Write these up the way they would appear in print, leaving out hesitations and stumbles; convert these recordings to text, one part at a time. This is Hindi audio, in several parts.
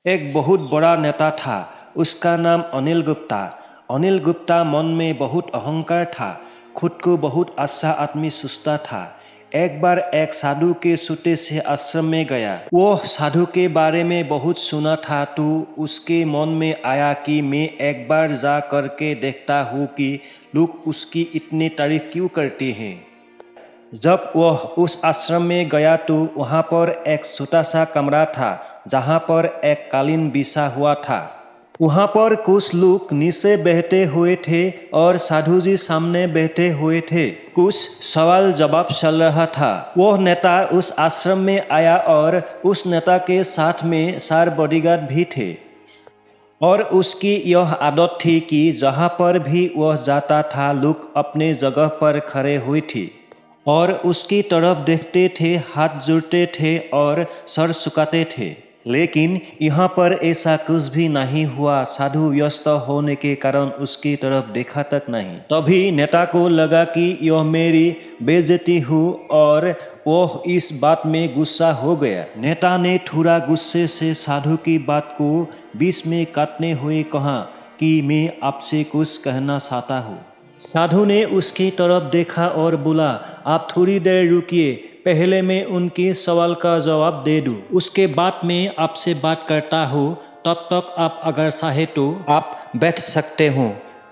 एक बहुत बड़ा नेता था। उसका नाम अनिल गुप्ता। अनिल गुप्ता मन में बहुत अहंकार था। खुद को बहुत अच्छा आदमी सोचता था। एक बार एक साधु के छोटे से आश्रम में गया। वो साधु के बारे में बहुत सुना था तो उसके मन में आया कि मैं एक बार जा करके देखता हूँ कि लोग उसकी इतनी तारीफ क्यों करते हैं। जब वह उस आश्रम में गया तो वहाँ पर एक छोटा सा कमरा था जहाँ पर एक कालीन बिछा हुआ था। वहाँ पर कुछ लोग नीचे बैठे हुए थे और साधु जी सामने बैठे हुए थे। कुछ सवाल जवाब चल रहा था। वह नेता उस आश्रम में आया और उस नेता के साथ में 4 बॉडीगार्ड भी थे। और उसकी यह आदत थी कि जहाँ पर भी वह जाता था लोग अपने जगह पर खड़े हुए थे और उसकी तरफ देखते थे, हाथ जोड़ते थे और सर झुकाते थे। लेकिन यहाँ पर ऐसा कुछ भी नहीं हुआ। साधु व्यस्त होने के कारण उसकी तरफ देखा तक नहीं। तभी नेता को लगा कि यह मेरी बेइज्जती हुई और वह इस बात में गुस्सा हो गया। नेता ने थोड़ा गुस्से से साधु की बात को बीच में काटने हुए कहा कि मैं आपसे कुछ कहना चाहता हूँ। साधु ने उसकी तरफ देखा और बोला, आप थोड़ी देर रुकिए, पहले मैं उनके सवाल का जवाब दे दूं। उसके बाद मैं आपसे बात करता हूँ। तब तक आप अगर चाहे तो आप बैठ सकते हो।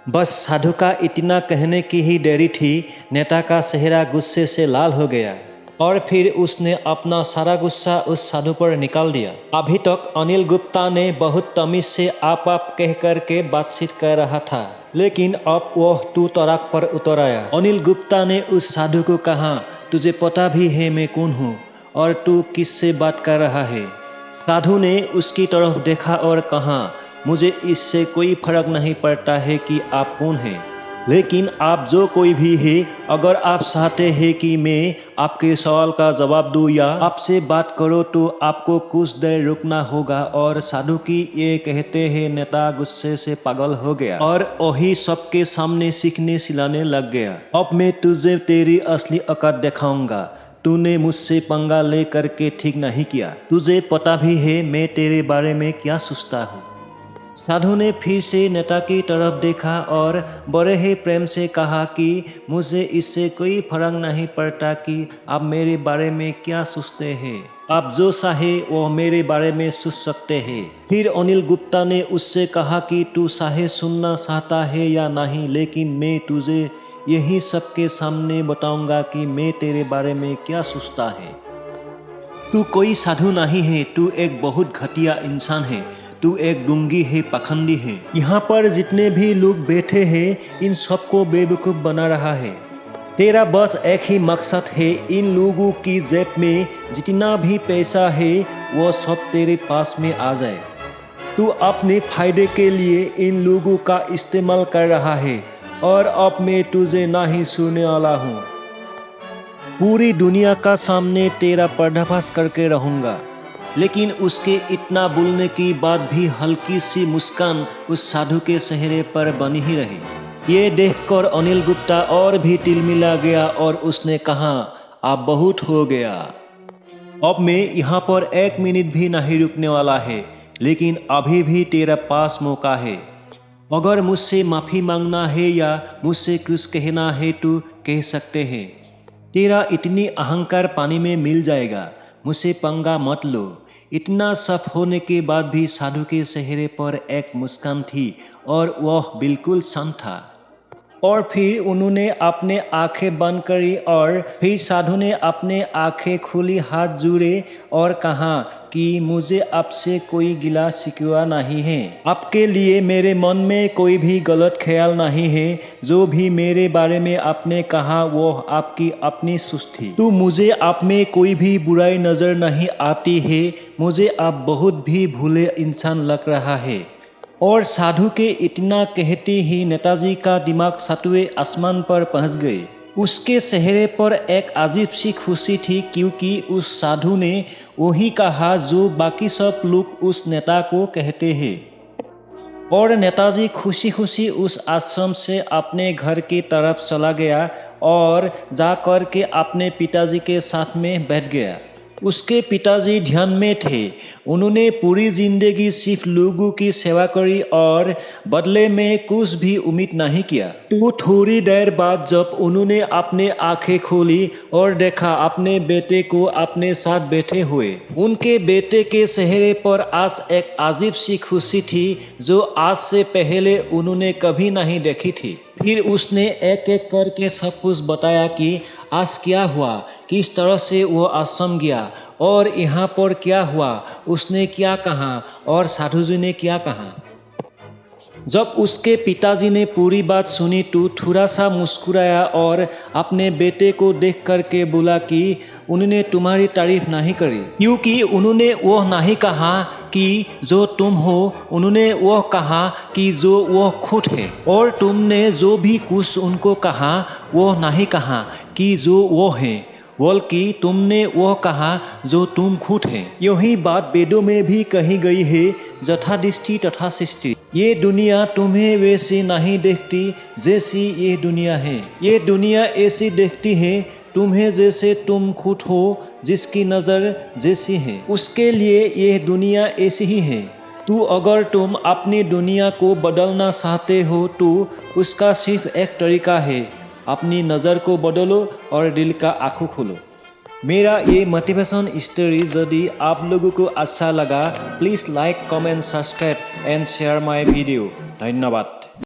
बस साधु का इतना कहने की ही देरी थी। नेता का चेहरा गुस्से से लाल हो गया और फिर उसने अपना सारा गुस्सा उस साधु पर निकाल दिया। अभी तक अनिल गुप्ता ने बहुत तमीज से आप कह करके बातचीत कर रहा था, लेकिन अब वह तू तड़ाक पर उतर आया। अनिल गुप्ता ने उस साधु को कहा, तुझे पता भी है मैं कौन हूँ और तू किससे बात कर रहा है। साधु ने उसकी तरफ देखा और कहा, मुझे इससे कोई फर्क नहीं पड़ता है कि आप कौन हैं, लेकिन आप जो कोई भी है, अगर आप चाहते हैं कि मैं आपके सवाल का जवाब दूं या आपसे बात करो तो आपको कुछ देर रुकना होगा। और साधु की ये कहते हैं नेता गुस्से से पागल हो गया और वही सबके सामने सीखने सिलाने लग गया। अब मैं तुझे तेरी असली औकात दिखाऊंगा। तूने मुझसे पंगा ले करके ठीक नहीं किया। तुझे पता भी है मैं तेरे बारे में क्या सोचता हूँ। साधु ने फिर से नेता की तरफ देखा और बड़े ही प्रेम से कहा कि मुझे इससे कोई फर्क नहीं पड़ता कि आप मेरे बारे में क्या सोचते हैं। आप जो चाहे वो मेरे बारे में सोच सकते हैं। फिर अनिल गुप्ता ने उससे कहा कि तू चाहे सुनना चाहता है या नहीं, लेकिन मैं तुझे यही सबके सामने बताऊंगा कि मैं तेरे बारे में क्या सोचता है। तू कोई साधु नहीं है, तू एक बहुत घटिया इंसान है। तू एक डूंगी है, पाखंडी है। यहाँ पर जितने भी लोग बैठे हैं इन सबको बेवकूफ़ बना रहा है। तेरा बस एक ही मकसद है, इन लोगों की जेब में जितना भी पैसा है वो सब तेरे पास में आ जाए। तू अपने फायदे के लिए इन लोगों का इस्तेमाल कर रहा है और अब मैं तुझे नहीं सुनने वाला हूँ। पूरी दुनिया का सामने तेरा पर्दाफाश करके रहूँगा। लेकिन उसके इतना बोलने के बाद भी हल्की सी मुस्कान उस साधु के चेहरे पर बनी ही रही। ये देखकर अनिल गुप्ता और भी तिलमिला गया और उसने कहा, आप बहुत हो गया। अब मैं यहाँ पर 1 मिनट भी नहीं रुकने वाला है, लेकिन अभी भी तेरा पास मौका है। अगर मुझसे माफ़ी मांगना है या मुझसे कुछ कहना है तो कह सकते हैं। तेरा इतनी अहंकार पानी में मिल जाएगा। मुझसे पंगा मत लो। इतना सब होने के बाद भी साधु के चेहरे पर एक मुस्कान थी और वह बिल्कुल शांत था। और फिर उन्होंने अपने आंखें बंद करी और फिर साधु ने अपने आंखें खुली हाथ जोड़े और कहा कि मुझे आपसे कोई गिला शिकवा नहीं है। आपके लिए मेरे मन में कोई भी गलत ख्याल नहीं है। जो भी मेरे बारे में आपने कहा वो आपकी अपनी सोच थी। तो मुझे आप में कोई भी बुराई नजर नहीं आती है। मुझे आप बहुत भी भोले इंसान लग रहा है। और साधु के इतना कहते ही नेताजी का दिमाग 7वें आसमान पर पहुंच गए। उसके चेहरे पर एक अजीब सी खुशी थी, क्योंकि उस साधु ने वही कहा जो बाकी सब लोग उस नेता को कहते हैं। और नेताजी खुशी खुशी उस आश्रम से अपने घर की तरफ चला गया और जा कर के अपने पिताजी के साथ में बैठ गया। उसके पिताजी ध्यान में थे। उन्होंने पूरी जिंदगी सिर्फ लोगों की सेवा करी और बदले में कुछ भी उम्मीद नहीं किया। तो थोड़ी देर बाद जब उन्होंने अपने आंखें खोली और देखा अपने बेटे को अपने साथ बैठे हुए, उनके बेटे के चेहरे पर आज एक अजीब सी खुशी थी जो आज से पहले उन्होंने कभी नहीं देखी थी। फिर उसने एक एक करके सब कुछ बताया कि आज क्या हुआ, किस तरह से वो आश्रम गया और यहाँ पर क्या हुआ, उसने क्या कहा और साधु जी ने क्या कहा। जब उसके पिताजी ने पूरी बात सुनी तो थोड़ा सा मुस्कुराया और अपने बेटे को देख करके बोला कि उन्होंने तुम्हारी तारीफ नहीं करी, क्योंकि उन्होंने वो नहीं कहा कि जो तुम हो, उन्होंने वो कहा कि जो वो खुद है। और तुमने जो भी कुछ उनको कहा वो नहीं कहा कि जो वो है, बल्कि तुमने वो कहा जो तुम खुद हैं। यही बात वेदों में भी कही गई है, यथा दृष्टि तथा सृष्टि। ये दुनिया तुम्हें वैसी नहीं देखती जैसी ये दुनिया है। ये दुनिया ऐसी देखती है तुम्हें जैसे तुम खुद हो, जिसकी नज़र जैसी है उसके लिए ये दुनिया ऐसी ही है। तो अगर तुम अपनी दुनिया को बदलना चाहते हो तो उसका सिर्फ एक तरीका है, अपनी नज़र को बदलो और दिल का आँखों खोलो। मेरा ये मोटिवेशन स्टोरी यदि आप लोगों को अच्छा लगा, please like, comment, subscribe and share my video. धन्यवाद।